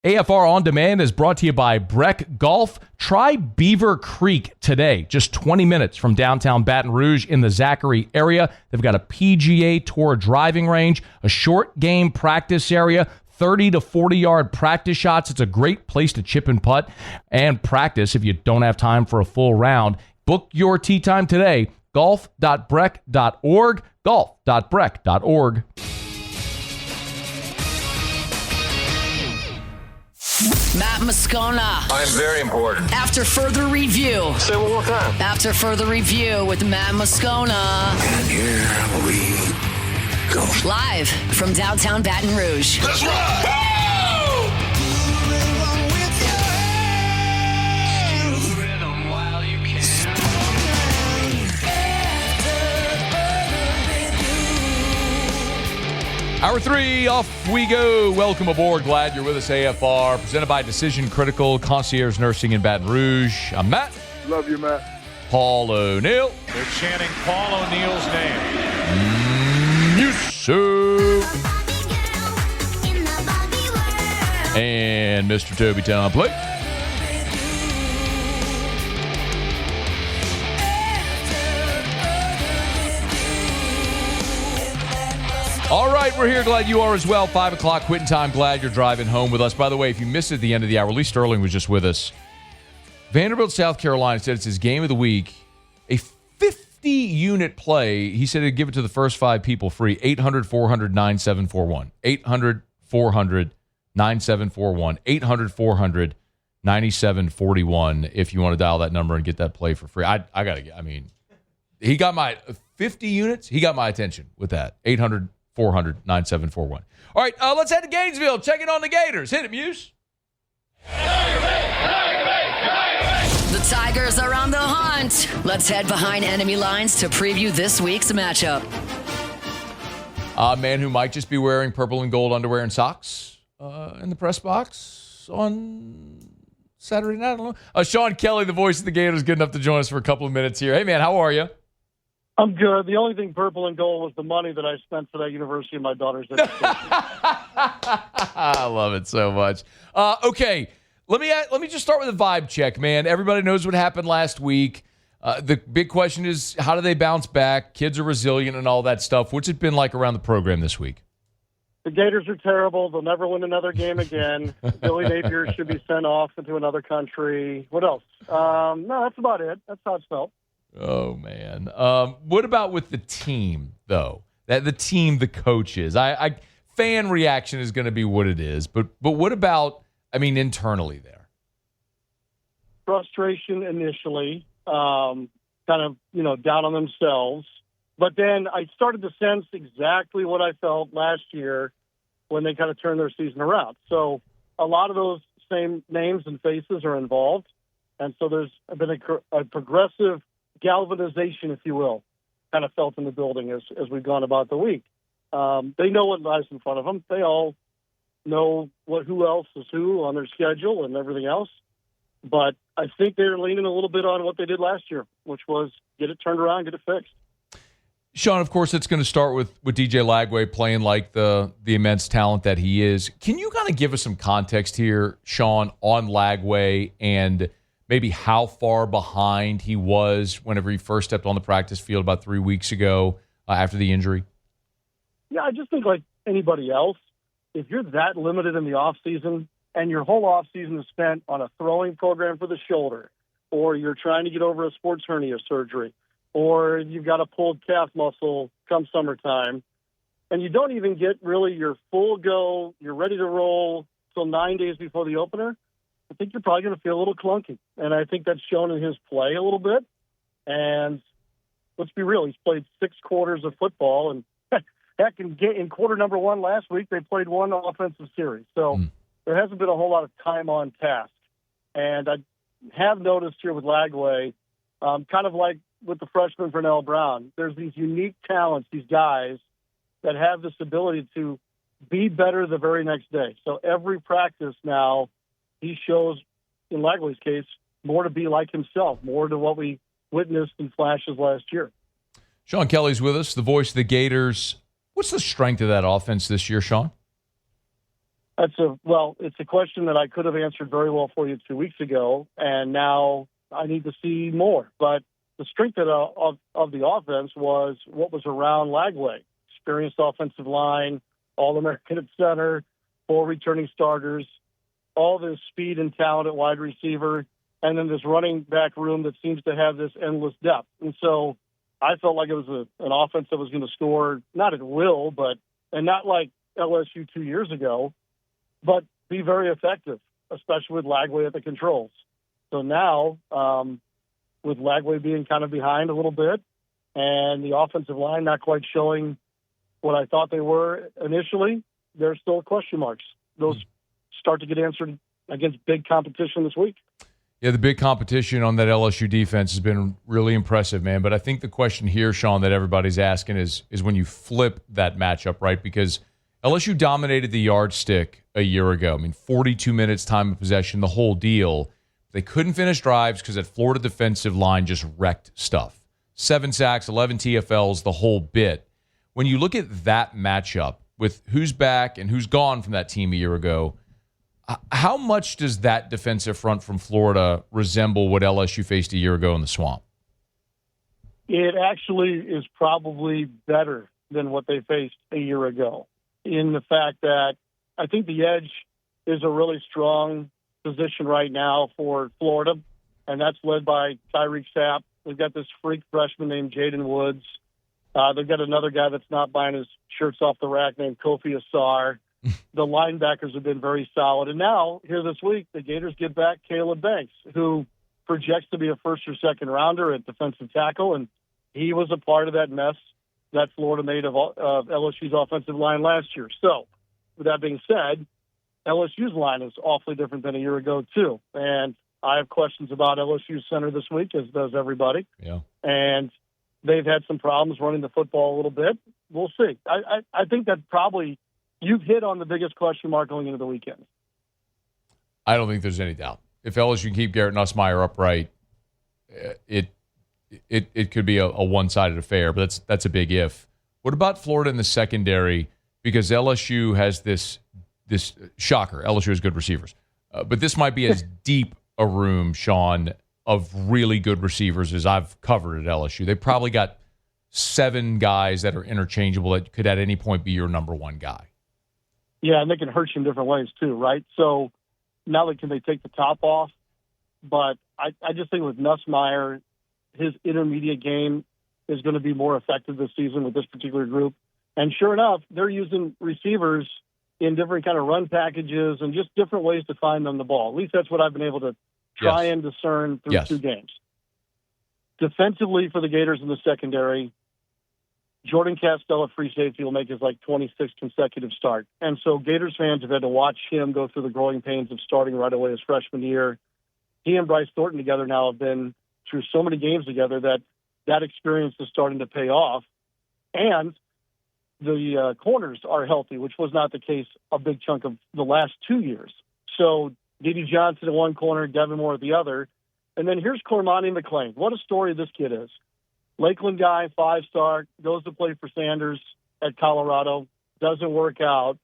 AFR On Demand is brought to you by Breck Golf. Try Beaver Creek today, just 20 minutes from downtown Baton Rouge in the Zachary area. They've got a PGA Tour driving range, a short game practice area, 30 to 40-yard practice shots. It's a great place to chip and putt and practice if you don't have time for a full round. Book your tee time today, golf.breck.org, golf.breck.org. Matt Moscona. I'm very important. After further review. Say one more time. After further review with Matt Moscona. And here we go. Live from downtown Baton Rouge. Let's ride! Hour 3, off we go. Welcome aboard. Glad you're with us, AFR. Presented by Decision Critical Concierge Nursing in Baton Rouge. I'm Matt. Love you, Matt. Paul O'Neill. They're chanting Paul O'Neill's name. Yusuf. And Mr. Toby Town Plate. All right, we're here. Glad you are as well. 5 o'clock quitting time. Glad you're driving home with us. By the way, if you missed it at the end of the hour, Lee Sterling was just with us. Vanderbilt, South Carolina said it's his game of the week. A 50-unit play. He said he'd give it to the first 5 people free. 800-400-9741. 800-400-9741. 800-400-9741 if you want to dial that number and get that play for free. He got my 50 units. He got my attention with that. 800-400-9741. All right, let's head to Gainesville. Check in on the Gators. Hit it, Muse. The Tigers are on the hunt. Let's head behind enemy lines to preview this week's matchup. A man who might just be wearing purple and gold underwear and socks in the press box on Saturday night. I don't know. Sean Kelley, the voice of the Gators, good enough to join us for a couple of minutes here. Hey, man, how are you? I'm good. The only thing purple and gold was the money that I spent for that university in my daughter's education. I love it so much. Okay, let me just start with a vibe check, man. Everybody knows what happened last week. The big question is, how do they bounce back? Kids are resilient and all that stuff. What's it been like around the program this week? The Gators are terrible. They'll never win another game again. Billy Napier should be sent off into another country. What else? No, that's about it. That's how it's felt. Oh, man. What about with the team, though? The team, the coaches. Fan reaction is going to be what it is. But what about, internally there? Frustration initially, kind of, down on themselves. But then I started to sense exactly what I felt last year when they kind of turned their season around. So a lot of those same names and faces are involved. And so there's been a progressive galvanization, if you will, kind of felt in the building as we've gone about the week. They know what lies in front of them. They all know who else is who on their schedule and everything else. But I think they're leaning a little bit on what they did last year, which was get it turned around, get it fixed. Sean, of course, it's going to start with DJ Lagway playing like the immense talent that he is. Can you kind of give us some context here, Sean, on Lagway and maybe how far behind he was whenever he first stepped on the practice field about 3 weeks ago after the injury? Yeah, I just think like anybody else, if you're that limited in the offseason and your whole offseason is spent on a throwing program for the shoulder, or you're trying to get over a sports hernia surgery, or you've got a pulled calf muscle come summertime, and you don't even get really your full go, you're ready to roll till 9 days before the opener, I think you're probably going to feel a little clunky. And I think that's shown in his play a little bit. And let's be real, he's played 6 quarters of football. And heck, in quarter number 1 last week, they played 1 offensive series. So there hasn't been a whole lot of time on task. And I have noticed here with Lagway, kind of like with the freshman Vernell Brown, there's these unique talents, these guys that have this ability to be better the very next day. So every practice now, he shows, in Lagway's case, more to be like himself, more to what we witnessed in flashes last year. Sean Kelley's with us, the voice of the Gators. What's the strength of that offense this year, Sean? It's a question that I could have answered very well for you 2 weeks ago, and now I need to see more. But the strength of the offense was what was around Lagway. Experienced offensive line, All-American at center, 4 returning starters, all this speed and talent at wide receiver, and then this running back room that seems to have this endless depth. And so I felt like it was an offense that was going to score, not at will, and not like LSU 2 years ago, but be very effective, especially with Lagway at the controls. So now, with Lagway being kind of behind a little bit and the offensive line not quite showing what I thought they were initially, there's still question marks. Those start to get answered against big competition this week. Yeah, the big competition on that LSU defense has been really impressive, man. But I think the question here, Sean, that everybody's asking is when you flip that matchup, right? Because LSU dominated the yardstick a year ago. I mean, 42 minutes time of possession, the whole deal. They couldn't finish drives because that Florida defensive line just wrecked stuff. 7 sacks, 11 TFLs, the whole bit. When you look at that matchup with who's back and who's gone from that team a year ago, how much does that defensive front from Florida resemble what LSU faced a year ago in the Swamp? It actually is probably better than what they faced a year ago, in the fact that I think the edge is a really strong position right now for Florida, and that's led by Tyreek Sapp. They've got this freak freshman named Jaden Woods. They've got another guy that's not buying his shirts off the rack named Kofi Asar. The linebackers have been very solid. And now, here this week, the Gators get back Caleb Banks, who projects to be a first or second rounder at defensive tackle, and he was a part of that mess that Florida made of LSU's offensive line last year. So, with that being said, LSU's line is awfully different than a year ago, too. And I have questions about LSU's center this week, as does everybody. Yeah. And they've had some problems running the football a little bit. We'll see. I think that probably you've hit on the biggest question mark going into the weekend. I don't think there's any doubt. If LSU can keep Garrett Nussmeier upright, it could be a one-sided affair, but that's a big if. What about Florida in the secondary? Because LSU has this shocker. LSU has good receivers. But this might be as deep a room, Sean, of really good receivers as I've covered at LSU. They probably got 7 guys that are interchangeable that could at any point be your number one guy. Yeah, and they can hurt you in different ways too, right? So not only can they take the top off, but I just think with Nussmeier, his intermediate game is going to be more effective this season with this particular group. And sure enough, they're using receivers in different kind of run packages and just different ways to find them the ball. At least that's what I've been able to try and discern through 2 games. Defensively for the Gators in the secondary, Jordan Castell at free safety will make his 26th consecutive start. And so Gators fans have had to watch him go through the growing pains of starting right away his freshman year. He and Bryce Thornton together now have been through so many games together that experience is starting to pay off. And the corners are healthy, which was not the case a big chunk of the last 2 years. So Dede Johnson at one corner, Devin Moore at the other. And then here's Cormani McClain. What a story this kid is. Lakeland guy, 5-star, goes to play for Sanders at Colorado, doesn't work out,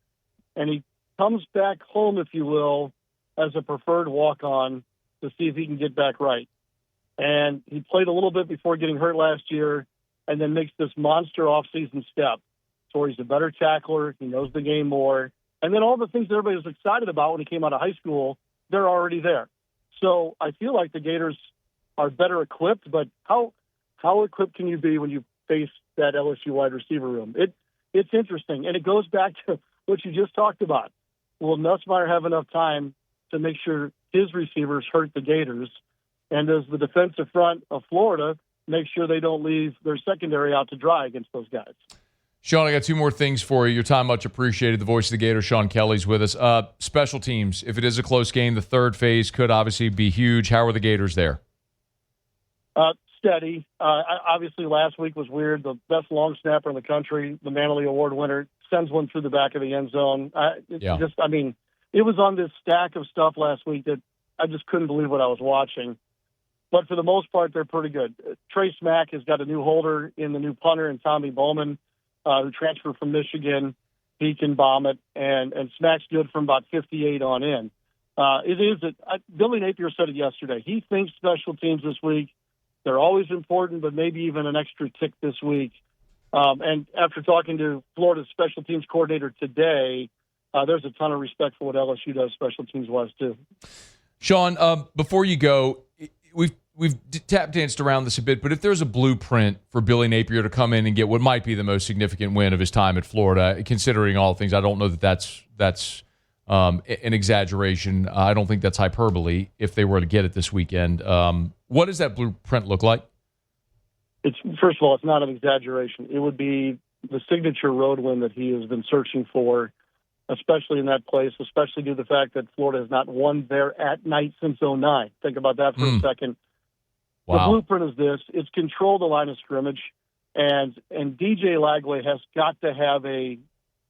and he comes back home, if you will, as a preferred walk-on to see if he can get back right. And he played a little bit before getting hurt last year and then makes this monster off-season step. So he's a better tackler, he knows the game more, and then all the things that everybody was excited about when he came out of high school, they're already there. So I feel like the Gators are better equipped, but how equipped can you be when you face that LSU wide receiver room? It's interesting, and it goes back to what you just talked about. Will Nussmeier have enough time to make sure his receivers hurt the Gators? And does the defensive front of Florida make sure they don't leave their secondary out to dry against those guys? Sean, I got 2 more things for you. Your time much appreciated. The voice of the Gators, Sean Kelley's with us. Special teams, if it is a close game, the third phase could obviously be huge. How are the Gators there? Steady. Obviously, last week was weird. The best long snapper in the country, the Manley Award winner, sends one through the back of the end zone. It was on this stack of stuff last week that I just couldn't believe what I was watching. But for the most part, they're pretty good. Trey Smack has got a new holder in the new punter and Tommy Bowman, who transferred from Michigan. he can bomb it and smacks good from about 58 on in. Billy Napier said it yesterday. He thinks special teams this week, they're always important, but maybe even an extra tick this week. And after talking to Florida's special teams coordinator today, there's a ton of respect for what LSU does special teams-wise, too. Sean, before you go, we've tap danced around this a bit, but if there's a blueprint for Billy Napier to come in and get what might be the most significant win of his time at Florida, considering all things, I don't know that that's an exaggeration. I don't think that's hyperbole if they were to get it this weekend. What does that blueprint look like? First of all, it's not an exaggeration. It would be the signature road win that he has been searching for, especially in that place, especially due to the fact that Florida has not won there at night since 2009. Think about that for a second. Wow. The blueprint is this. It's control the line of scrimmage, and DJ Lagway has got to have a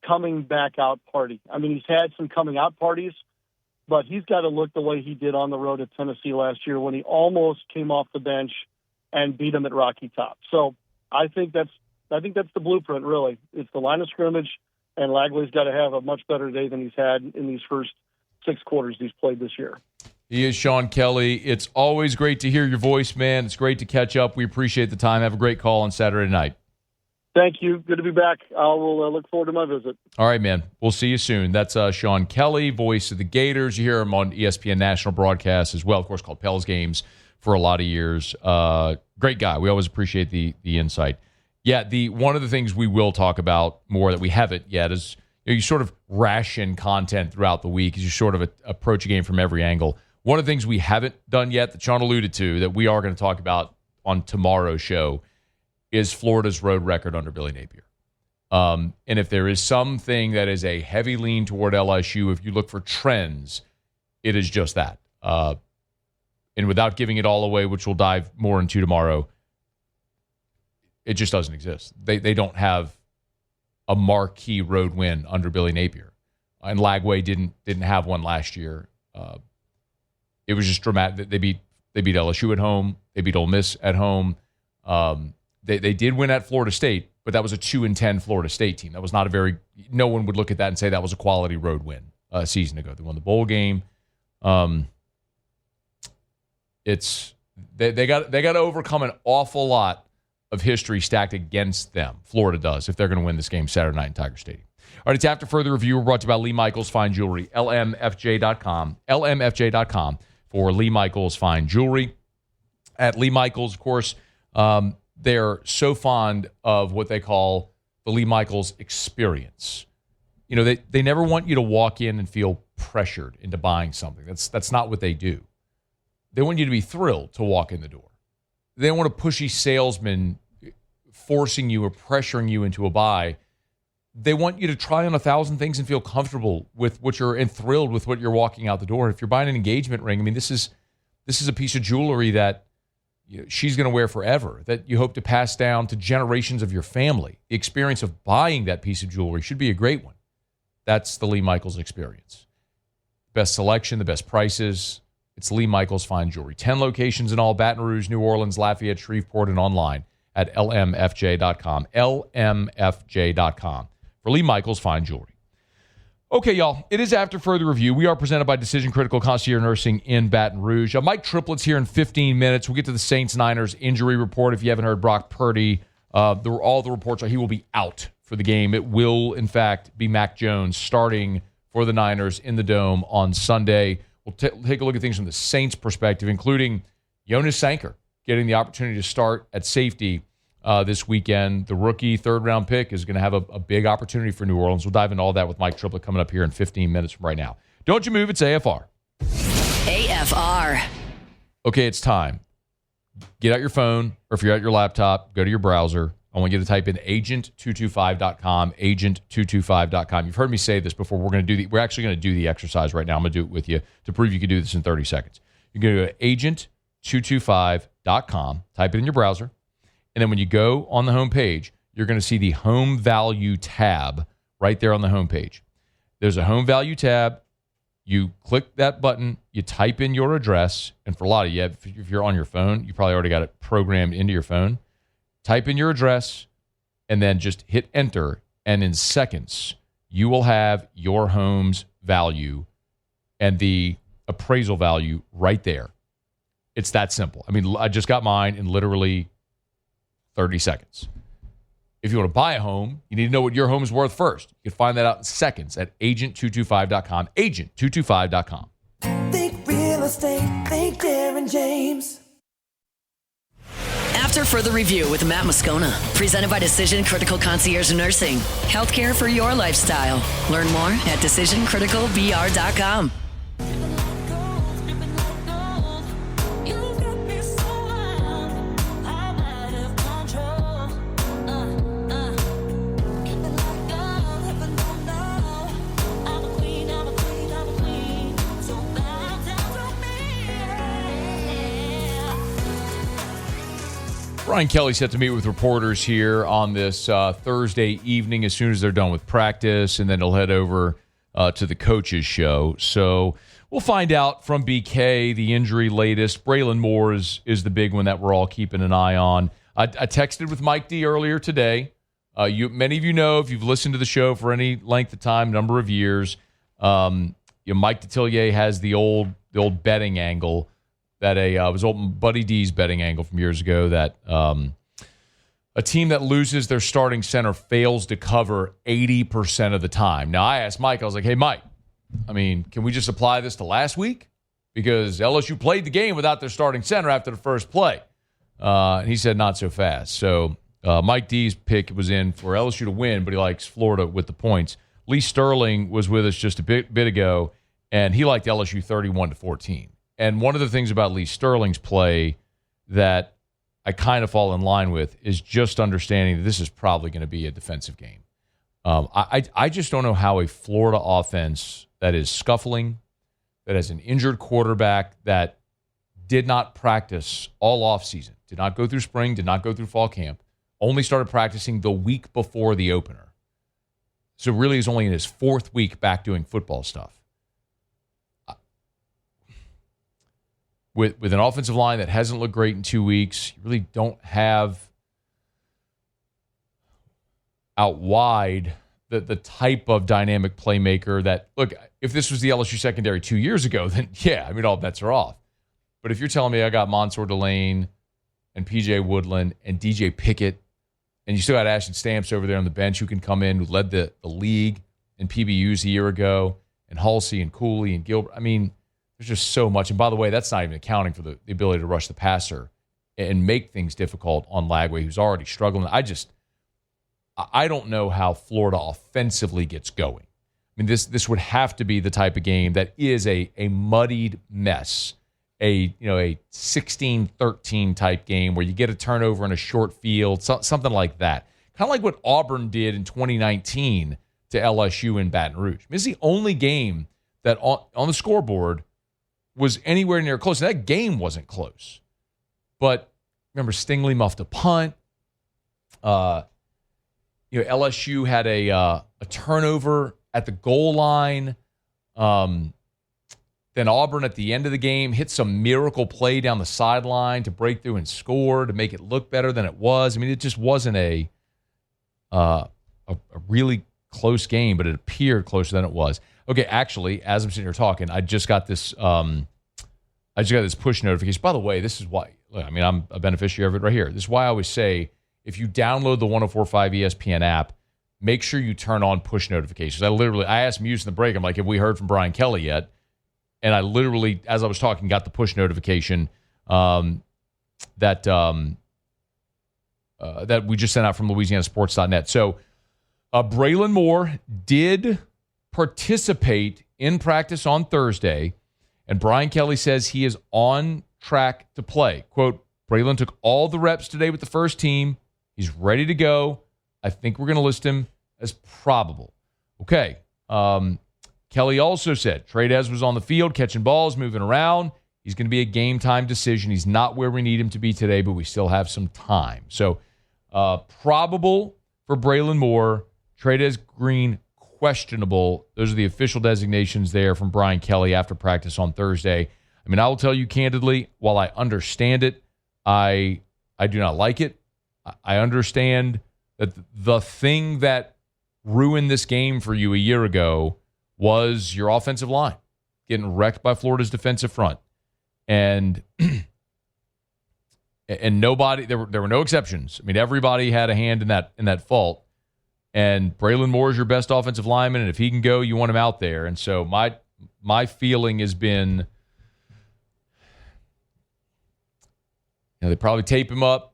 coming back out party. I mean, he's had some coming out parties, but he's got to look the way he did on the road at Tennessee last year when he almost came off the bench and beat him at Rocky Top. So I think that's the blueprint, really. It's the line of scrimmage, and Lagway's got to have a much better day than he's had in these first 6 quarters he's played this year. He is Sean Kelley. It's always great to hear your voice, man. It's great to catch up. We appreciate the time. Have a great call on Saturday night. Thank you. Good to be back. I will look forward to my visit. All right, man. We'll see you soon. That's Sean Kelley, voice of the Gators. You hear him on ESPN national broadcast as well, of course, called Pell's Games for a lot of years. Great guy. We always appreciate the insight. Yeah, one of the things we will talk about more that we haven't yet is you sort of ration content throughout the week as you sort of approach a game from every angle. One of the things we haven't done yet that Sean alluded to that we are going to talk about on tomorrow's show is Florida's road record under Billy Napier. And if there is something that is a heavy lean toward LSU, if you look for trends, it is just that. And without giving it all away, which we'll dive more into tomorrow, it just doesn't exist. They don't have a marquee road win under Billy Napier. And Lagway didn't have one last year. It was just dramatic. They beat LSU at home. They beat Ole Miss at home. They did win at Florida State, but that was a 2-10 Florida State team. That was not no one would look at that and say that was a quality road win a season ago. They won the bowl game. They got to overcome an awful lot of history stacked against them. Florida does if they're going to win this game Saturday night in Tiger Stadium. All right, it's After Further Review. We're brought to you by Lee Michaels Fine Jewelry, lmfj.com, lmfj.com for Lee Michaels Fine Jewelry. At Lee Michaels, of course, they're so fond of what they call the Lee Michaels experience. You know, they never want you to walk in and feel pressured into buying something. That's not what they do. They want you to be thrilled to walk in the door. They don't want a pushy salesman forcing you or pressuring you into a buy. They want you to try on 1,000 things and feel comfortable with what and thrilled with what you're walking out the door. If you're buying an engagement ring, I mean, this is a piece of jewelry that she's going to wear forever, that you hope to pass down to generations of your family. The experience of buying that piece of jewelry should be a great one. That's the Lee Michaels experience. Best selection, the best prices. It's Lee Michaels Fine Jewelry. 10 locations in all: Baton Rouge, New Orleans, Lafayette, Shreveport, and online at lmfj.com. lmfj.com for Lee Michaels Fine Jewelry. Okay, y'all, it is After Further Review. We are presented by Decision Critical Concierge Nursing in Baton Rouge. Mike Triplett's here in 15 minutes. We'll get to the Saints-9ers injury report. If you haven't heard, Brock Purdy, all the reports are he will be out for the game. It will, in fact, be Mac Jones starting for the Niners in the Dome on Sunday. We'll take a look at things from the Saints' perspective, including Jonas Sanker getting the opportunity to start at safety this weekend. The rookie third-round pick is going to have a big opportunity for New Orleans. We'll dive into all that with Mike Triplett coming up here in 15 minutes from right now. Don't you move. It's AFR. AFR. Okay, it's time. Get out your phone, or if you're at your laptop, go to your browser. I want you to type in agent225.com, agent225.com. You've heard me say this before. We're actually going to do the exercise right now. I'm going to do it with you to prove you can do this in 30 seconds. You're going to go to agent225.com, type it in your browser, and then when you go on the home page, you're going to see the home value tab right there on the home page. There's a home value tab. You click that button, you type in your address, and for a lot of you, if you're on your phone, you probably already got it programmed into your phone. Type in your address, and then just hit enter, and in seconds, you will have your home's value and the appraisal value right there. It's that simple. I mean, I just got mine in literally 30 seconds. If you want to buy a home, you need to know what your home is worth first. You can find that out in seconds at agent225.com. Agent225.com. Think real estate, think Darren James. After further review with Matt Moscona, presented by Decision Critical Concierge Nursing. Healthcare for your lifestyle. Learn more at decisioncriticalvr.com. Brian Kelley set to meet with reporters here on this Thursday evening as soon as they're done with practice, and then he'll head over to the coaches show. So we'll find out from BK the injury latest. Braelin Moore is the big one that we're all keeping an eye on. I texted with Mike D earlier today. Many of you know, if you've listened to the show for any length of time, number of years, Mike Detillier has the old betting angle that was old Buddy D's betting angle from years ago that a team that loses their starting center fails to cover 80% of the time. Now, I asked Mike, I was like, hey, Mike, I mean, can we just apply this to last week? Because LSU played the game without their starting center after the first play. And he said not so fast. So Mike D's pick was in for LSU to win, but he likes Florida with the points. Lee Sterling was with us just a bit ago, and he liked LSU 31-14. And one of the things about Lee Sterling's play that I kind of fall in line with is just understanding that this is probably going to be a defensive game. I just don't know how a Florida offense that is scuffling, that has an injured quarterback, that did not practice all offseason, did not go through spring, did not go through fall camp, only started practicing the week before the opener. So really is only in his fourth week back doing football stuff. With an offensive line that hasn't looked great in 2 weeks, you really don't have out wide the type of dynamic playmaker that, look, if this was the LSU secondary 2 years ago, then yeah, I mean, all bets are off. But if you're telling me I got Mansour Delane and P.J. Woodland and D.J. Pickett, and you still got Ashton Stamps over there on the bench who can come in, who led the league in PBUs a year ago, and Halsey and Cooley and Gilbert, I mean, there's just so much. And by the way, that's not even accounting for the ability to rush the passer and make things difficult on Lagway, who's already struggling. I don't know how Florida offensively gets going. I mean, this would have to be the type of game that is a muddied mess, a 16-13 type game where you get a turnover in a short field, something like that. Kind of like what Auburn did in 2019 to LSU in Baton Rouge. I mean, it's the only game that on the scoreboard was anywhere near close. And that game wasn't close. But remember, Stingley muffed a punt. LSU had a turnover at the goal line. Then Auburn at the end of the game hit some miracle play down the sideline to break through and score to make it look better than it was. I mean, it just wasn't a really close game, but it appeared closer than it was. Okay, actually, as I'm sitting here talking, I just got this push notification. By the way, this is why, I'm a beneficiary of it right here. This is why I always say, if you download the 104.5 ESPN app, make sure you turn on push notifications. I asked Muse in the break, I'm like, have we heard from Brian Kelley yet? And I literally, as I was talking, got the push notification that we just sent out from LouisianaSports.net. So Braelin Moore did participate in practice on Thursday, and Brian Kelley says he is on track to play. Quote, Braelin took all the reps today with the first team. He's ready to go. I think we're going to list him as probable. Okay. Kelley also said Trey'Dez was on the field catching balls, moving around. He's going to be a game-time decision. He's not where we need him to be today, but we still have some time. So probable for Braelin Moore, Trey'Dez Green questionable. Those are the official designations there from Brian Kelley after practice on Thursday. I mean, I will tell you candidly, while I understand it, I do not like it. I understand that the thing that ruined this game for you a year ago was your offensive line getting wrecked by Florida's defensive front. And nobody, there were no exceptions. I mean, everybody had a hand in that fault. And Braelin Moore is your best offensive lineman, and if he can go, you want him out there. And so my feeling has been, they probably tape him up,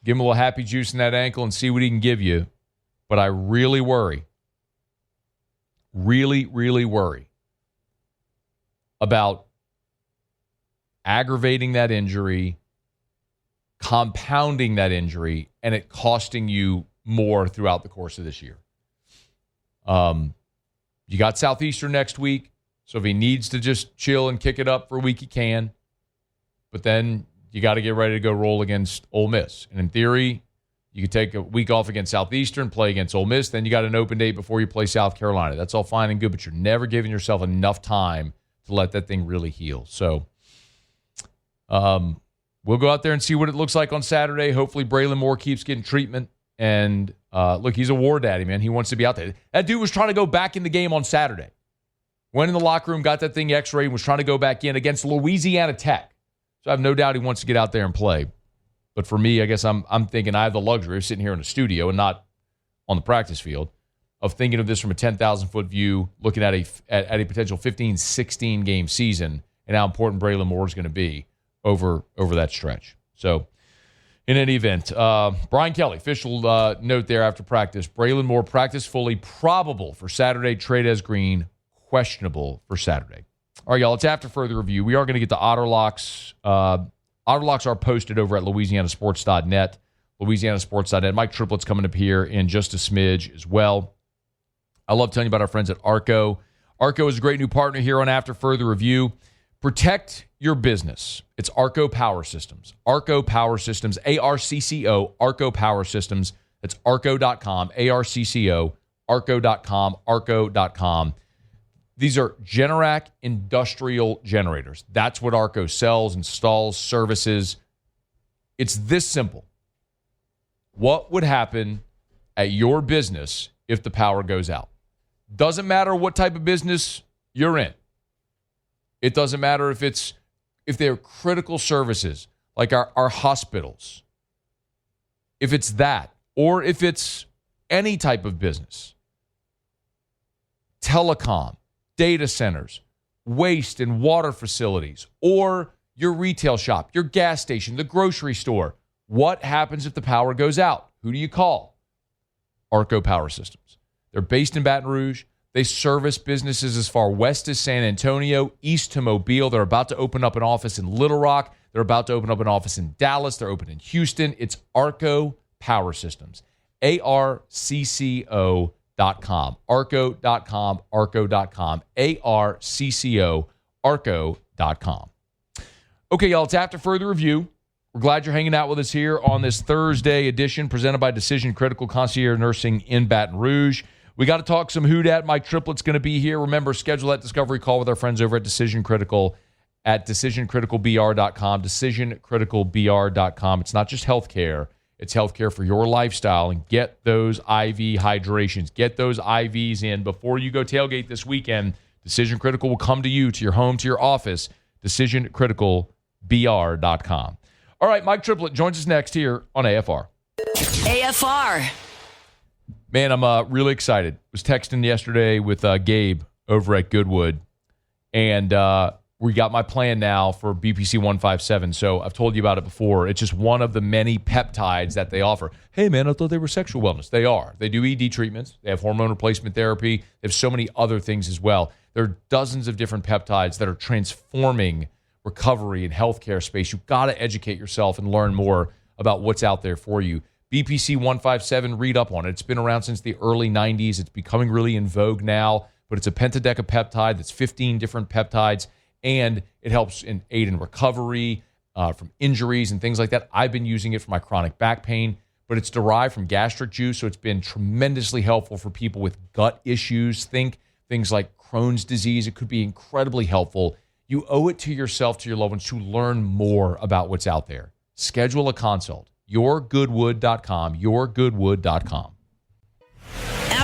give him a little happy juice in that ankle, and see what he can give you. But I really worry, really, really worry about aggravating that injury, compounding that injury, and it costing you more throughout the course of this year. You got Southeastern next week, so if he needs to just chill and kick it up for a week, he can. But then you got to get ready to go roll against Ole Miss. And in theory, you could take a week off against Southeastern, play against Ole Miss, then you got an open date before you play South Carolina. That's all fine and good, but you're never giving yourself enough time to let that thing really heal. So we'll go out there and see what it looks like on Saturday. Hopefully Braelin Moore keeps getting treatment. And look, he's a war daddy, man. He wants to be out there. That dude was trying to go back in the game on Saturday. Went in the locker room, got that thing x-rayed, and was trying to go back in against Louisiana Tech. So I have no doubt he wants to get out there and play. But for me, I guess I'm thinking I have the luxury of sitting here in the studio and not on the practice field, of thinking of this from a 10,000-foot view, looking at a potential 15-16 game season and how important Braelin Moore is going to be over that stretch. So in any event, Brian Kelley, official note there after practice. Braelin Moore practice fully, probable for Saturday. Trey'Dez Green, questionable for Saturday. All right, y'all, it's after further review. We are going to get to Otter Locks. Otter Locks are posted over at LouisianaSports.net. LouisianaSports.net. Mike Triplett's coming up here in just a smidge as well. I love telling you about our friends at Arco. Arco is a great new partner here on After Further Review. Protect your business. It's Arco Power Systems. Arco Power Systems, ARCCO, Arco Power Systems. That's arco.com, ARCCO, arco.com, arco.com. These are Generac industrial generators. That's what Arco sells, installs, services. It's this simple. What would happen at your business if the power goes out? Doesn't matter what type of business you're in. It doesn't matter if they're critical services, like our hospitals. If it's that, or if it's any type of business. Telecom, data centers, waste and water facilities, or your retail shop, your gas station, the grocery store. What happens if the power goes out? Who do you call? Arco Power Systems. They're based in Baton Rouge. They service businesses as far west as San Antonio, east to Mobile. They're about to open up an office in Little Rock. They're about to open up an office in Dallas. They're open in Houston. It's Arco Power Systems. ARCCO.com. Arco.com. Arco.com. ARCCO. Arco.com. Okay, y'all, it's after further review. We're glad you're hanging out with us here on this Thursday edition presented by Decision Critical Concierge Nursing in Baton Rouge. We got to talk some who dat. Mike Triplett's going to be here. Remember, schedule that discovery call with our friends over at Decision Critical at decisioncriticalbr.com. Decisioncriticalbr.com. It's not just healthcare. It's healthcare for your lifestyle. And get those IV hydrations. Get those IVs in before you go tailgate this weekend. Decision Critical will come to you, to your home, to your office. Decisioncriticalbr.com. All right, Mike Triplett joins us next here on AFR. AFR. Man, I'm really excited. I was texting yesterday with Gabe over at Goodwood, and we got my plan now for BPC 157. So I've told you about it before. It's just one of the many peptides that they offer. Hey, man, I thought they were sexual wellness. They are. They do ED treatments. They have hormone replacement therapy. They have so many other things as well. There are dozens of different peptides that are transforming recovery and healthcare space. You've got to educate yourself and learn more about what's out there for you. BPC 157, read up on it. It's been around since the early 90s. It's becoming really in vogue now, but it's a pentadecapeptide that's 15 different peptides, and it helps aid in recovery from injuries and things like that. I've been using it for my chronic back pain, but it's derived from gastric juice, so it's been tremendously helpful for people with gut issues. Think things like Crohn's disease. It could be incredibly helpful. You owe it to yourself, to your loved ones, to learn more about what's out there. Schedule a consult. yourgoodwood.com, yourgoodwood.com.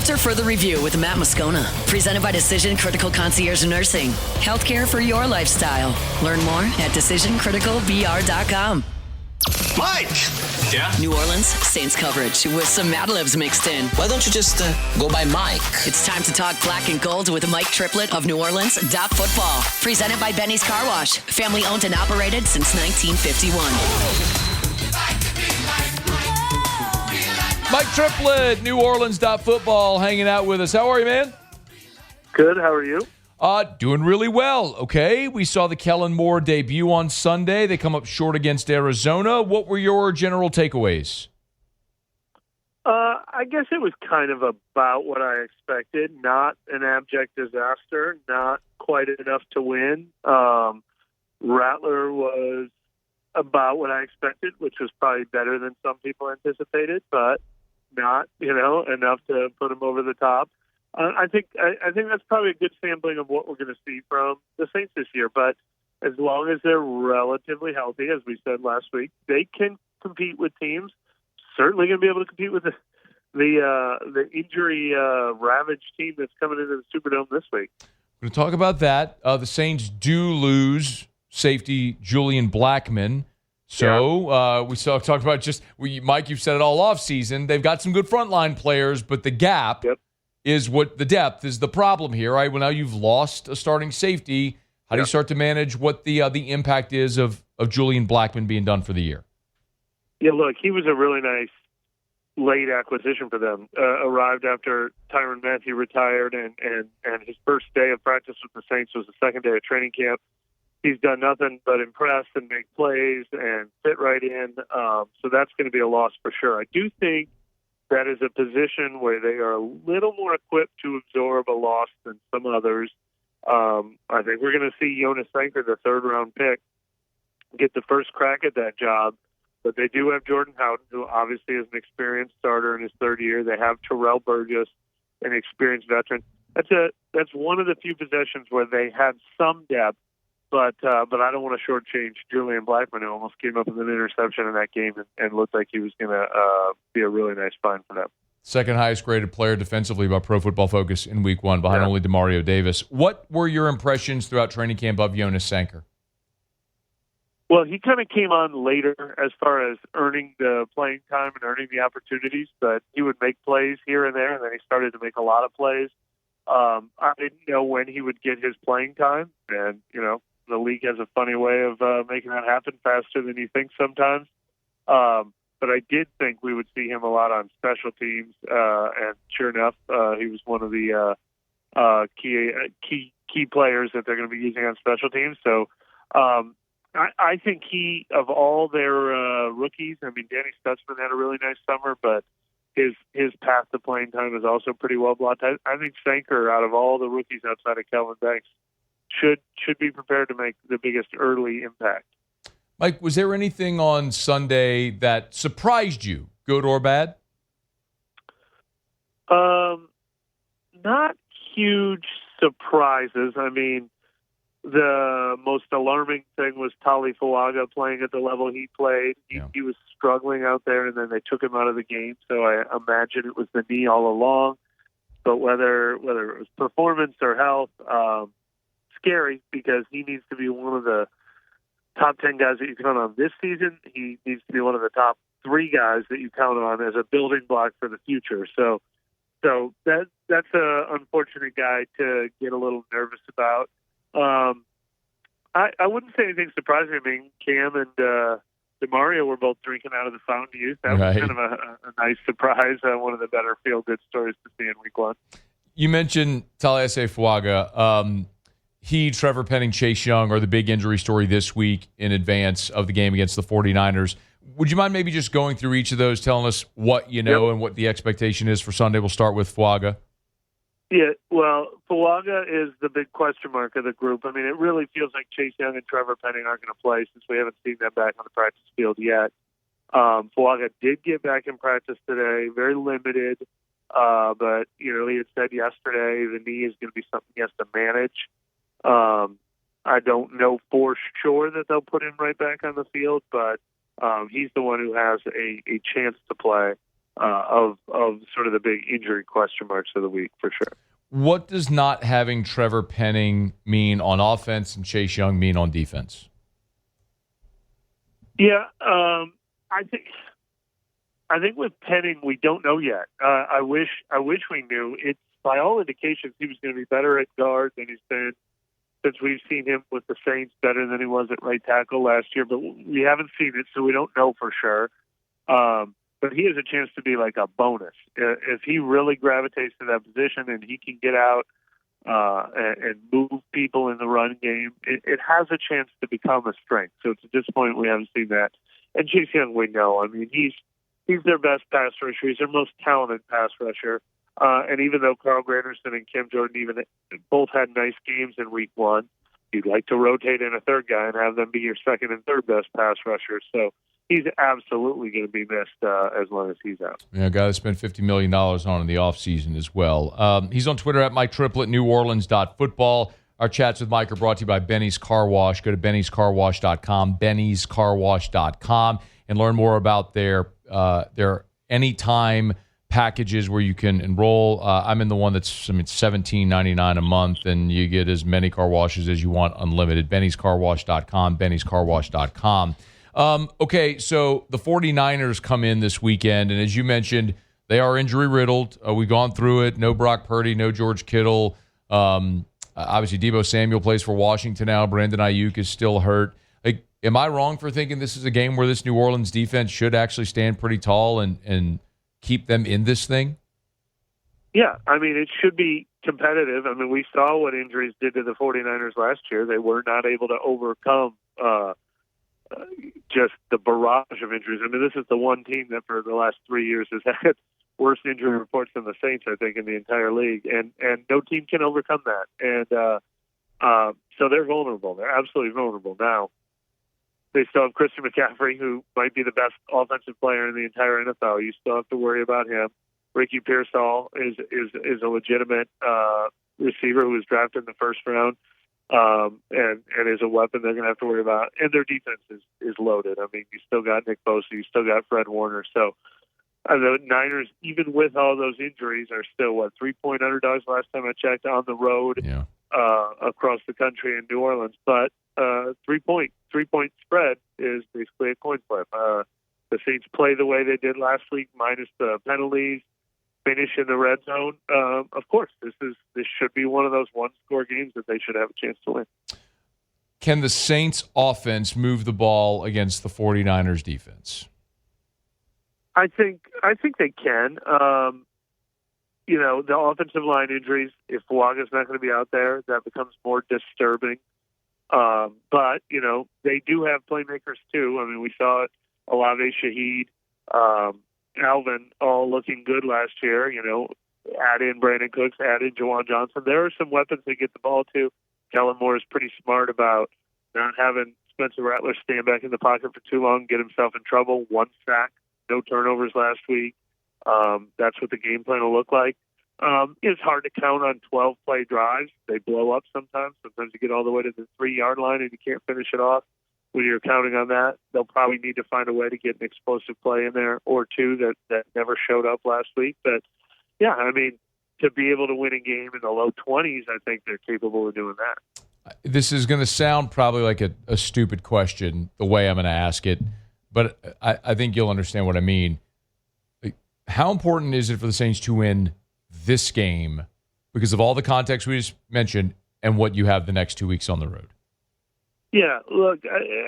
After further review with Matt Moscona, presented by Decision Critical Concierge Nursing. Healthcare for your lifestyle. Learn more at decisioncriticalbr.com. Mike! Yeah? New Orleans Saints coverage with some Mad Libs mixed in. Why don't you just go by Mike? It's time to talk black and gold with Mike Triplett of New Orleans Football. Presented by Benny's Car Wash. Family owned and operated since 1951. Mike Triplett, New Orleans Football, hanging out with us. How are you, man? Good. How are you? Doing really well. Okay, we saw the Kellen Moore debut on Sunday. They come up short against Arizona. What were your general takeaways? I guess it was kind of about what I expected. Not an abject disaster. Not quite enough to win. Rattler was about what I expected, which was probably better than some people anticipated, but not, enough to put him over the top. I think that's probably a good sampling of what we're going to see from the Saints this year. But as long as they're relatively healthy, as we said last week, they can compete with teams. Certainly going to be able to compete with the injury ravaged team that's coming into the Superdome this week. We're going to talk about that. The Saints do lose safety Julian Blackmon. So we talked about Mike, you've said it all off season. They've got some good frontline players, but the gap is what the depth is the problem here, right? Well, now you've lost a starting safety. How do you start to manage what the impact is of Julian Blackmon being done for the year? Yeah, look, he was a really nice late acquisition for them. Arrived after Tyrann Mathieu retired, and his first day of practice with the Saints was the second day of training camp. He's done nothing but impress and make plays and fit right in. So that's going to be a loss for sure. I do think that is a position where they are a little more equipped to absorb a loss than some others. I think we're going to see Jonas Sanker, the third-round pick, get the first crack at that job. But they do have Jordan Howden, who obviously is an experienced starter in his third year. They have Terrell Burgess, an experienced veteran. That's one of the few possessions where they have some depth. But I don't want to shortchange Julian Blackmon, who almost came up with an interception in that game and looked like he was going to be a really nice find for them. Second highest graded player defensively by Pro Football Focus in Week 1, behind only DeMario Davis. What were your impressions throughout training camp of Jonas Sanker? Well, he kind of came on later as far as earning the playing time and earning the opportunities, but he would make plays here and there, and then he started to make a lot of plays. I didn't know when he would get his playing time, and, the league has a funny way of making that happen faster than you think sometimes. But I did think we would see him a lot on special teams, and sure enough, he was one of the key players that they're going to be using on special teams. So I think he, of all their rookies, Danny Stutzman had a really nice summer, but his path to playing time is also pretty well blocked. I think Sanker, out of all the rookies outside of Kelvin Banks, should be prepared to make the biggest early impact. Mike, was there anything on Sunday that surprised you, good or bad? Not huge surprises. The most alarming thing was Tali Fuaga playing at the level he played. He was struggling out there, and then they took him out of the game. So I imagine it was the knee all along. But whether it was performance or health, scary, because he needs to be one of the top 10 guys that you count on this season. He needs to be one of the top 3 guys that you count on as a building block for the future. So that's a unfortunate guy to get a little nervous about. I wouldn't say anything surprising. Cam and DeMario were both drinking out of the fountain of youth. That was kind of a nice surprise. One of the better feel-good stories to see in Week 1. You mentioned Taliese Fuaga. He, Trevor Penning, Chase Young are the big injury story this week in advance of the game against the 49ers. Would you mind maybe just going through each of those, telling us what you know and what the expectation is for Sunday? We'll start with Fuaga. Yeah, well, Fuaga is the big question mark of the group. It really feels like Chase Young and Trevor Penning aren't going to play since we haven't seen them back on the practice field yet. Fuaga did get back in practice today, very limited, but he had said yesterday the knee is going to be something he has to manage. I don't know for sure that they'll put him right back on the field, but he's the one who has a chance to play. of sort of the big injury question marks of the week for sure. What does not having Trevor Penning mean on offense and Chase Young mean on defense? Yeah, I think with Penning we don't know yet. I wish we knew. It's by all indications he was going to be better at guard than he's been since we've seen him with the Saints, better than he was at right tackle last year. But we haven't seen it, so we don't know for sure. But he has a chance to be like a bonus. If he really gravitates to that position and he can get out and move people in the run game, it has a chance to become a strength. So at this point, we haven't seen that. And Chase Young, we know. I mean, he's their best pass rusher. He's their most talented pass rusher. And even though Carl Granderson and Cam Jordan even both had nice games in week one, you'd like to rotate in a third guy and have them be your second and third best pass rushers. So he's absolutely going to be missed as long as he's out. Yeah, a guy that spent $50 million on in the offseason as well. He's on Twitter at Mike Triplett, NewOrleans.football. Our chats with Mike are brought to you by Benny's Car Wash. Go to Benny'sCarWash.com, Benny'sCarWash.com, and learn more about their anytime packages where you can enroll. I'm in the one that's $17.99 a month, and you get as many car washes as you want, unlimited. Benny'sCarWash.com, Benny'sCarWash.com. Okay, so the 49ers come in this weekend, and as you mentioned, they are injury-riddled. We've gone through it. No Brock Purdy, no George Kittle. Obviously, Deebo Samuel plays for Washington now. Brandon Ayuk is still hurt. Like, am I wrong for thinking this is a game where this New Orleans defense should actually stand pretty tall and keep them in this thing? Yeah, I mean, it should be competitive. I mean, we saw what injuries did to the 49ers last year. They were not able to overcome just the barrage of injuries. I mean, this is the one team that for the last 3 years has had worse injury reports than the Saints, I think, in the entire league. And no team can overcome that. And so they're vulnerable. They're absolutely vulnerable. Now, they still have Christian McCaffrey, who might be the best offensive player in the entire NFL. You still have to worry about him. Ricky Pearsall is a legitimate receiver who was drafted in the first round. And is a weapon they're going to have to worry about. And their defense is loaded. I mean, you still got Nick Bosa, you still got Fred Warner. So the Niners, even with all those injuries, are still, 3-point underdogs last time I checked on the road across the country in New Orleans. But 3-point spread is basically a coin flip. The Saints play the way they did last week, minus the penalties, finish in the red zone. Of course, this should be one of those one-score games that they should have a chance to win. Can the Saints offense move the ball against the 49ers defense? I think they can. The offensive line injuries, if Fuaga's not going to be out there, that becomes more disturbing. But, they do have playmakers too. I mean, we saw it, Olave Shaheed, Alvin all looking good last year. Add in Brandon Cooks, add in Jawan Johnson. There are some weapons they get the ball to. Kellen Moore is pretty smart about not having Spencer Rattler stand back in the pocket for too long, get himself in trouble. 1 sack, no turnovers last week. That's what the game plan will look like. It's hard to count on 12-play drives. They blow up sometimes. Sometimes you get all the way to the 3-yard line and you can't finish it off. When you're counting on that, they'll probably need to find a way to get an explosive play in there or two that never showed up last week. But, yeah, I mean, to be able to win a game in the low 20s, I think they're capable of doing that. This is going to sound probably like a stupid question, the way I'm going to ask it, but I think you'll understand what I mean. How important is it for the Saints to win this game because of all the context we just mentioned and what you have the next 2 weeks on the road? Yeah, look,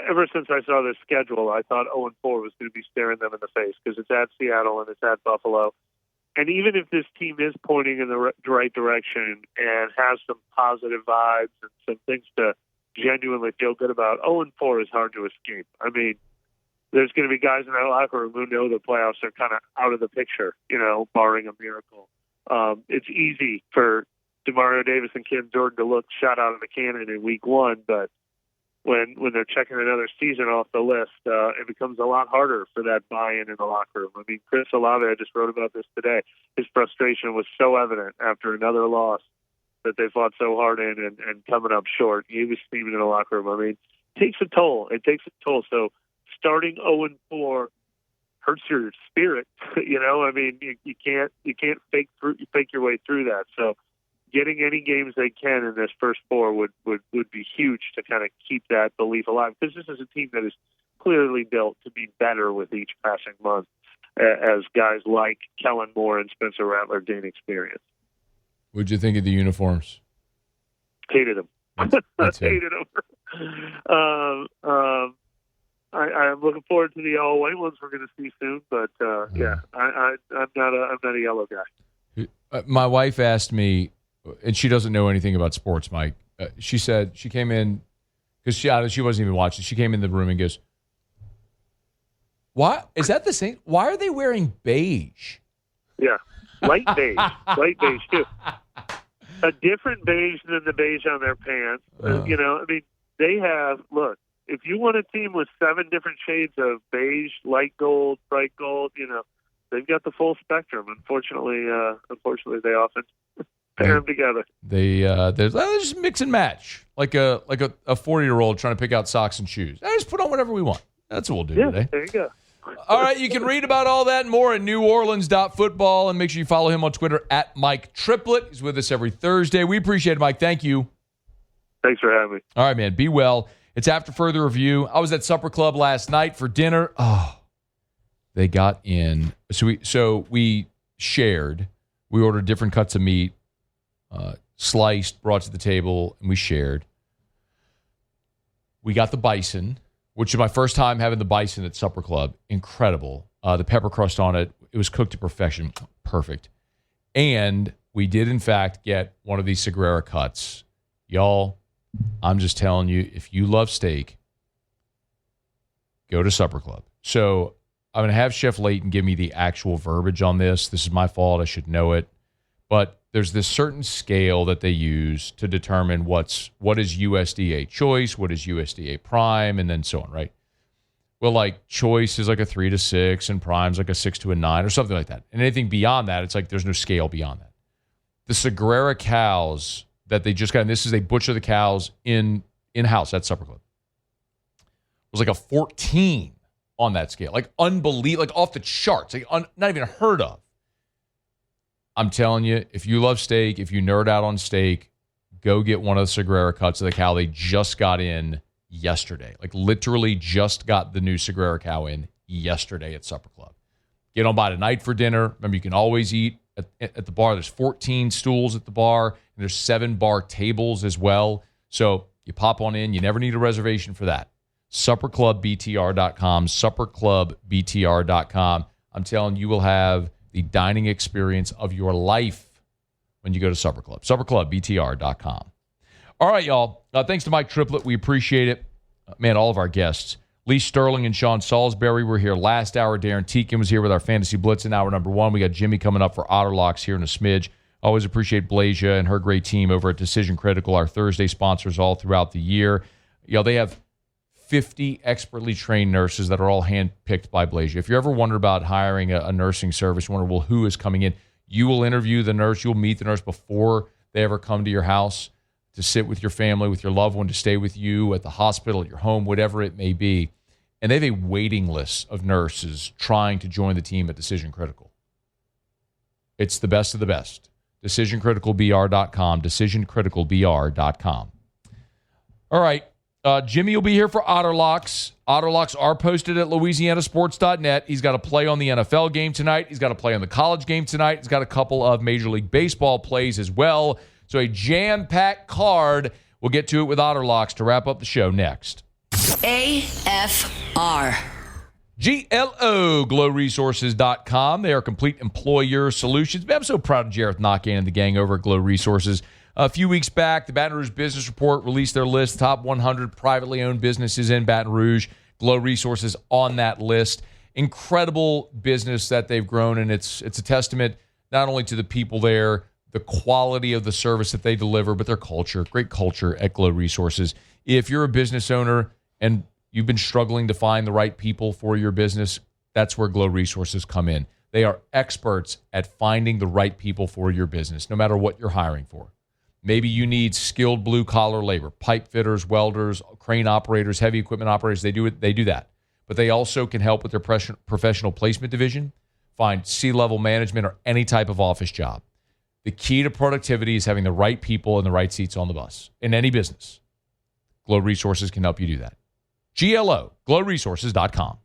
ever since I saw this schedule, I thought 0-4 was going to be staring them in the face because it's at Seattle and it's at Buffalo. And even if this team is pointing in the right direction and has some positive vibes and some things to genuinely feel good about, 0-4 is hard to escape. I mean, there's going to be guys in that locker room who know the playoffs are kind of out of the picture, barring a miracle. It's easy for DeMario Davis and Cam Jordan to look shot out of the cannon in week one, but when they're checking another season off the list, it becomes a lot harder for that buy-in in the locker room. I mean, Chris Olave, I just wrote about this today. His frustration was so evident after another loss that they fought so hard in and coming up short. He was steaming in the locker room. I mean, it takes a toll. So starting 0-4 hurts your spirit. I mean, you can't fake your way through that. So getting any games they can in this first 4 would be huge to kind of keep that belief alive, because this is a team that is clearly built to be better with each passing month, as guys like Kellen Moore and Spencer Rattler gain experience. What'd you think of the uniforms? Hated them. Hated them. I'm looking forward to the all white ones we're going to see soon, but I'm not a yellow guy. My wife asked me, and she doesn't know anything about sports, Mike. She said she came in because she wasn't even watching. She came in the room and goes, "Why is that the same? Why are they wearing beige?" Yeah, light beige too. A different beige than the beige on their pants. I mean, they have. Look, if you want a team with 7 different shades of beige, light gold, bright gold, they've got the full spectrum. Unfortunately, they often pair them together. They just mix and match like a 40-year-old trying to pick out socks and shoes. I just put on whatever we want. That's what we'll do today. There you go. All right, you can read about all that and more at neworleans.football, and make sure you follow him on Twitter at Mike Triplett. He's with us every Thursday. We appreciate it, Mike. Thank you. Thanks for having me. All right, man. Be well. It's after further review. I was at Supper Club last night for dinner. Oh, they got in. So we shared. We ordered different cuts of meat, sliced, brought to the table, and we shared. We got the bison, which is my first time having the bison at Supper Club. Incredible. The pepper crust on it, it was cooked to perfection. Perfect. And we did, in fact, get one of these Sagrera cuts. Y'all, I'm just telling you, if you love steak, go to Supper Club. So I'm going to have Chef Layton give me the actual verbiage on this. This is my fault. I should know it. But there's this certain scale that they use to determine what is USDA choice, what is USDA prime, and then so on, right? Well, like choice is like a 3 to 6, and prime's like a 6 to a 9, or something like that. And anything beyond that, it's like there's no scale beyond that. The Sagrera cows that they just got, and this is they butcher the cows in-house at Supper Club, was like a 14 on that scale, like unbelievable, like off the charts, like not even heard of. I'm telling you, if you love steak, if you nerd out on steak, go get one of the Sagrera cuts of the cow. They just got in yesterday. Like literally just got the new Sagrera cow in yesterday at Supper Club. Get on by tonight for dinner. Remember, you can always eat at the bar. There's 14 stools at the bar, and there's 7 bar tables as well. So you pop on in. You never need a reservation for that. SupperClubBTR.com, SupperClubBTR.com. I'm telling you, you will have the dining experience of your life when you go to Supper Club. SupperClubBTR.com. All right, y'all. Thanks to Mike Triplett. We appreciate it. Man, all of our guests. Lee Sterling and Sean Salisbury were here last hour. Darren Teakin was here with our Fantasy Blitz in hour number 1. We got Jimmy coming up for Otter Locks here in a smidge. Always appreciate Blasia and her great team over at Decision Critical, our Thursday sponsors all throughout the year. They have 50 expertly trained nurses that are all handpicked by Blasia. If you ever wonder about hiring a nursing service, you wonder, well, who is coming in? You will interview the nurse. You'll meet the nurse before they ever come to your house to sit with your family, with your loved one, to stay with you at the hospital, at your home, whatever it may be. And they have a waiting list of nurses trying to join the team at Decision Critical. It's the best of the best. DecisionCriticalBR.com, DecisionCriticalBR.com. All right. Jimmy will be here for Otter Locks. Otter Locks are posted at LouisianaSports.net. He's got a play on the NFL game tonight. He's got a play on the college game tonight. He's got a couple of Major League Baseball plays as well. So a jam-packed card. We'll get to it with Otter Locks to wrap up the show next. AFR. GLO, GlowResources.com. They are complete employer solutions. Man, I'm so proud of Jareth Knockan and the gang over at Glow Resources. A few weeks back, the Baton Rouge Business Report released their list, top 100 privately owned businesses in Baton Rouge. Glow Resources on that list. Incredible business that they've grown, and it's a testament not only to the people there, the quality of the service that they deliver, but their culture. Great culture at Glow Resources. If you're a business owner and you've been struggling to find the right people for your business, that's where Glow Resources come in. They are experts at finding the right people for your business, no matter what you're hiring for. Maybe you need skilled blue-collar labor, pipe fitters, welders, crane operators, heavy equipment operators. They do that. but they also can help with their professional placement division, find C-level management or any type of office job. The key to productivity is having the right people in the right seats on the bus in any business. Glow Resources can help you do that. GLO, glowresources.com.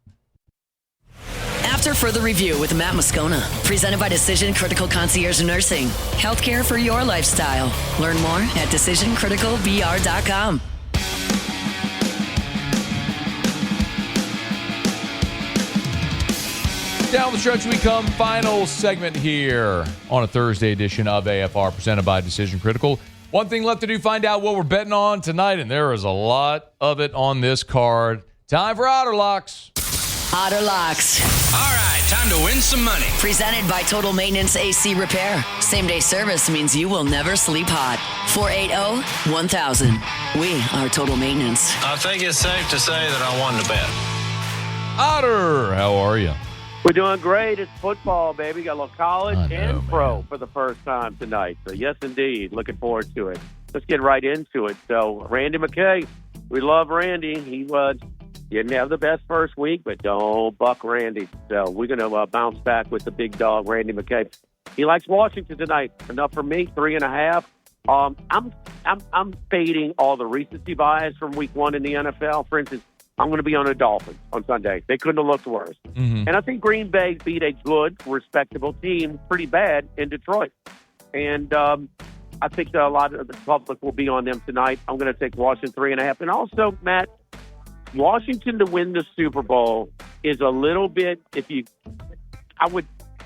After further review with Matt Moscona, presented by Decision Critical Concierge Nursing. Healthcare for your lifestyle. Learn more at decisioncriticalbr.com. Down the stretch we come. Final segment here on a Thursday edition of AFR presented by Decision Critical. One thing left to do, find out what we're betting on tonight, and there is a lot of it on this card. Time for Otter Locks. Otter Locks. All right, time to win some money. Presented by Total Maintenance AC Repair. Same-day service means you will never sleep hot. 480-1000. We are Total Maintenance. I think it's safe to say that I won the bet. Otter, how are you? We're doing great. It's football, baby. Got a little college and pro man. for the first time tonight. So, yes, indeed. Looking forward to it. Let's get right into it. So, Randy McKay. We love Randy. He didn't have the best first week, but don't buck Randy. So, we're going to bounce back with the big dog, Randy McKay. He likes Washington tonight. Enough for me, 3.5. I'm fading all the recency bias from week 1 in the NFL. For instance, I'm going to be on the Dolphins on Sunday. They couldn't have looked worse. Mm-hmm. And I think Green Bay beat a good, respectable team pretty bad in Detroit. And I think a lot of the public will be on them tonight. I'm going to take Washington 3.5. And also, Matt, Washington to win the Super Bowl is a little bit,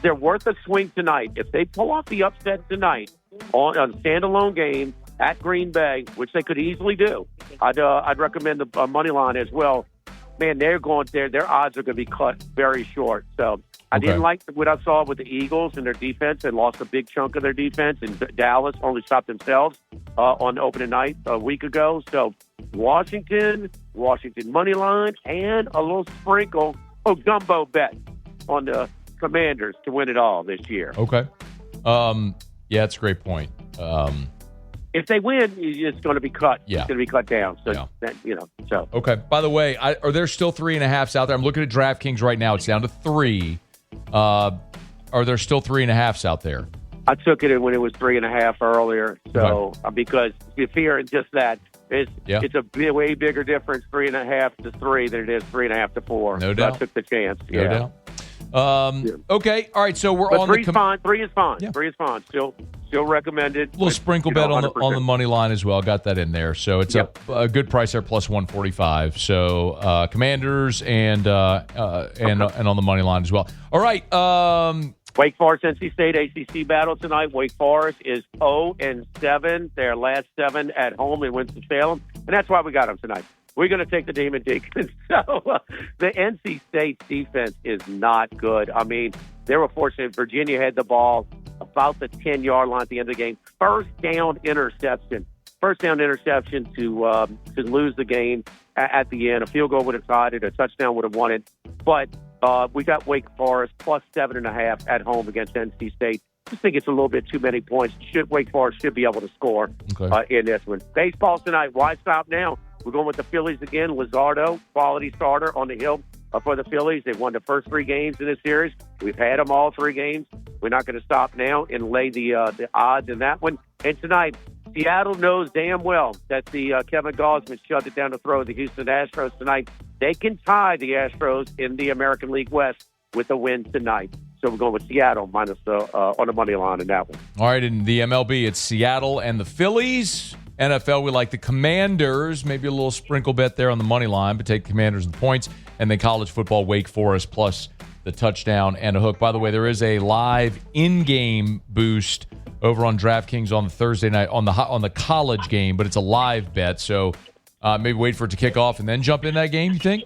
they're worth a swing tonight. If they pull off the upset tonight on a standalone game at Green Bay, which they could easily do, I'd recommend the money line as well. Man, they're going there. Their odds are going to be cut very short. So I didn't like what I saw with the Eagles and their defense. They lost a big chunk of their defense, and Dallas only stopped themselves on the opening night a week ago. So Washington money line, and a little sprinkle, gumbo bet on the Commanders to win it all this year. Okay. Yeah, that's a great point. If they win, it's going to be cut. Yeah. It's going to be cut down. So, so. Okay. By the way, are there still 3.5s out there? I'm looking at DraftKings right now. It's down to 3. Are there still 3.5s out there? I took it when it was 3.5 earlier. So, because if you're just that, it's a way bigger difference, 3.5 to 3 than it is 3.5 to 4. No doubt. I took the chance. No doubt. Okay. All right. So we're on 3 is fine. 3 is fine. Yeah. 3 is fine. Still recommended. A little sprinkle bet on the money line as well. Got that in there. So it's a good price there, plus 145. So Commanders and on the money line as well. All right. Wake Forest, NC State ACC battle tonight. Wake Forest is 0-7. Their last 7 at home in Winston-Salem, and that's why we got them tonight. We're going to take the Demon Deacons. So the NC State defense is not good. I mean, they were fortunate. Virginia had the ball about the 10-yard line at the end of the game. First down interception to lose the game at the end. A field goal would have tied it. A touchdown would have won it. But we got Wake Forest plus 7.5 at home against NC State. I just think it's a little bit too many points. Wake Forest should be able to score in this one. Baseball tonight. Why stop now? We're going with the Phillies again. Luzardo, quality starter on the hill for the Phillies. They've won the first 3 games in this series. We've had them all 3 games. We're not going to stop now and lay the odds in that one. And tonight, Seattle knows damn well that the Kevin Gausman shoved it down the throat of the Houston Astros tonight. They can tie the Astros in the American League West with a win tonight. So we're going with Seattle minus on the money line in that one. All right, in the MLB, it's Seattle and the Phillies. NFL, we like the Commanders. Maybe a little sprinkle bet there on the money line, but take Commanders and the points. And then college football, Wake Forest plus the touchdown and a hook. By the way, there is a live in-game boost over on DraftKings on the Thursday night on the college game, but it's a live bet. So maybe wait for it to kick off and then jump in that game, you think?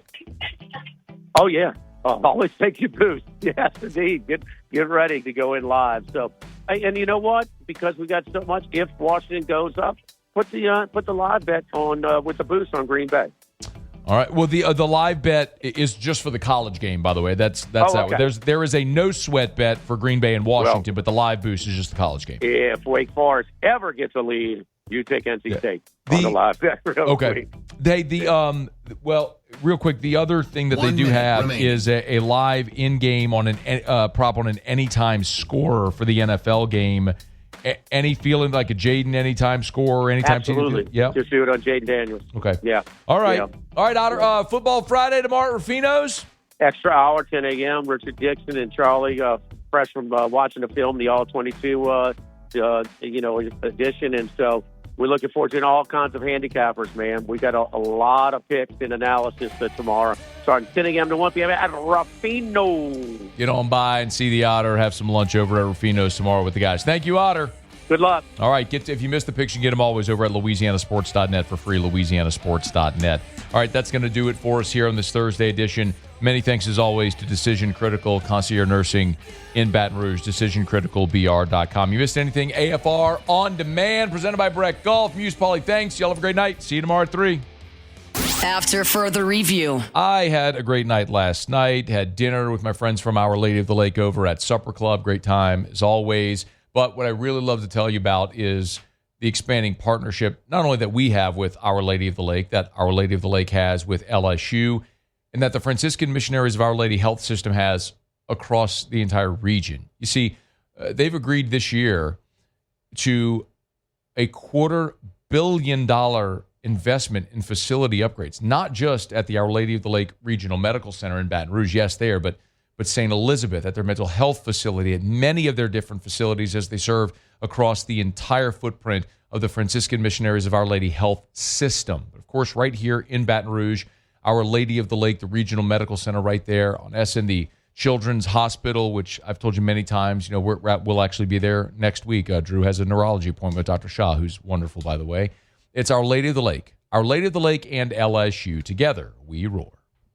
Oh, yeah. Always take your boost. Yes, indeed. Get ready to go in live. So, and you know what? Because we got so much, if Washington goes up, put the live bet on with the boost on Green Bay. All right. Well, the live bet is just for the college game, by the way. That's that way. There is a no sweat bet for Green Bay and Washington, but the live boost is just the college game. If Wake Forest ever gets a lead, you take NC State on the live bet. Okay. Quick. real quick, the other thing that they do have is a live in-game on an prop on an anytime scorer for the NFL game. Any feeling like a Jaden anytime scorer? Anytime? Absolutely. Yeah. Just do it on Jaden Daniels. Okay. Yeah. All right. Yeah. All right, Otter. Football Friday tomorrow at Rufino's. Extra hour, 10 a.m. Richard Dixon and Charlie, fresh from watching the film, the All-22, edition. And so we're looking forward to all kinds of handicappers, man. We got a lot of picks and analysis tomorrow, starting 10 a.m. to 1 p.m. at Rufino. Get on by and see the Otter. Have some lunch over at Rufino's tomorrow with the guys. Thank you, Otter. Good luck. All right. If you missed the picks, you get them always over at LouisianaSports.net for free, LouisianaSports.net. All right, that's going to do it for us here on this Thursday edition. Many thanks, as always, to Decision Critical Concierge Nursing in Baton Rouge, DecisionCriticalBR.com. You missed anything? AFR On Demand, presented by Breck Golf. Muse Pauly, thanks. Y'all have a great night. See you tomorrow at 3. After further review. I had a great night last night. Had dinner with my friends from Our Lady of the Lake over at Supper Club. Great time, as always. But what I really love to tell you about is the expanding partnership, not only that we have with Our Lady of the Lake, that Our Lady of the Lake has with LSU, and that the Franciscan Missionaries of Our Lady Health System has across the entire region. You see, they've agreed this year to a $250 million investment in facility upgrades, not just at the Our Lady of the Lake Regional Medical Center in Baton Rouge, yes, there, but St. Elizabeth, at their mental health facility, at many of their different facilities as they serve across the entire footprint of the Franciscan Missionaries of Our Lady Health System. But of course, right here in Baton Rouge, Our Lady of the Lake, the Regional Medical Center right there on SN, the Children's Hospital, which I've told you many times, we'll actually be there next week. Drew has a neurology appointment with Dr. Shah, who's wonderful, by the way. It's Our Lady of the Lake. Our Lady of the Lake and LSU. Together, we roar.